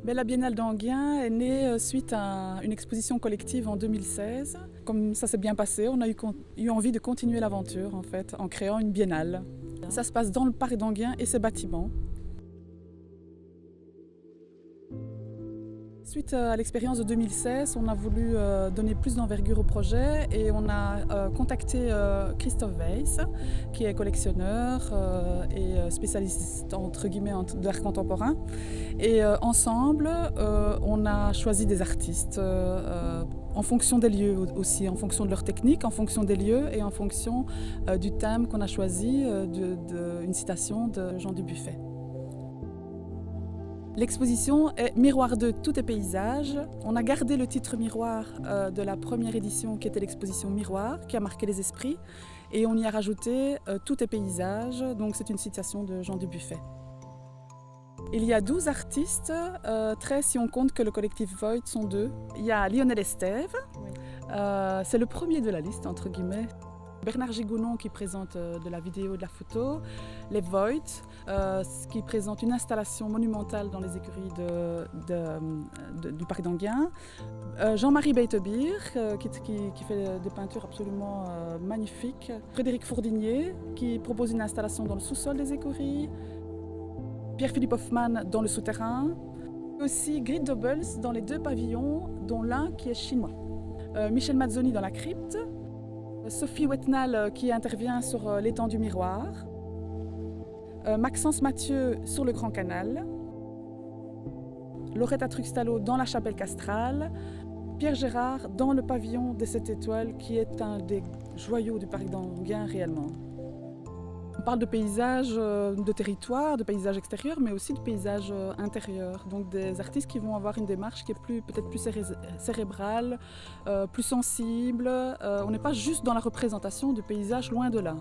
Mais la Biennale d'Enghien est née suite à une exposition collective en 2016. Comme ça s'est bien passé, on a eu envie de continuer l'aventure en fait, en créant une biennale. Ça se passe dans le parc d'Enghien et ses bâtiments. Suite à l'expérience de 2016, on a voulu donner plus d'envergure au projet et on a contacté Christophe Weiss, qui est collectionneur et spécialiste entre guillemets d'art contemporain. Et ensemble, on a choisi des artistes en fonction des lieux aussi, en fonction de leur technique, en fonction des lieux et en fonction du thème qu'on a choisi, une citation de Jean Dubuffet. L'exposition est Miroir de tous tes paysages. On a gardé le titre Miroir de la première édition qui était l'exposition Miroir, qui a marqué les esprits. Et on y a rajouté tous tes paysages, donc c'est une citation de Jean Dubuffet. Il y a 12 artistes, 13 si on compte que le collectif Void sont 2. Il y a Lionel Estève, c'est le premier de la liste entre guillemets. Bernard Gigounon qui présente de la vidéo et de la photo, les Void qui présente une installation monumentale dans les écuries du parc d'Enghien, Jean-Marie Beitebir qui fait des peintures absolument magnifiques, Frédéric Fourdinier qui propose une installation dans le sous-sol des écuries, Pierre-Philippe Hoffmann dans le souterrain, aussi Grid Doubles dans les 2 pavillons dont l'un qui est chinois, Michel Mazzoni dans la crypte, Sophie Wetnal qui intervient sur l'étang du Miroir, Maxence Mathieu sur le Grand Canal, Loretta Truxtalo dans la chapelle castrale, Pierre Gérard dans le pavillon des 7 étoiles qui est un des joyaux du parc d'Enghien réellement. On parle de paysages de territoire, de paysages extérieurs, mais aussi de paysages intérieurs. Donc des artistes qui vont avoir une démarche qui est peut-être plus cérébrale, plus sensible. On n'est pas juste dans la représentation de paysages, loin de là.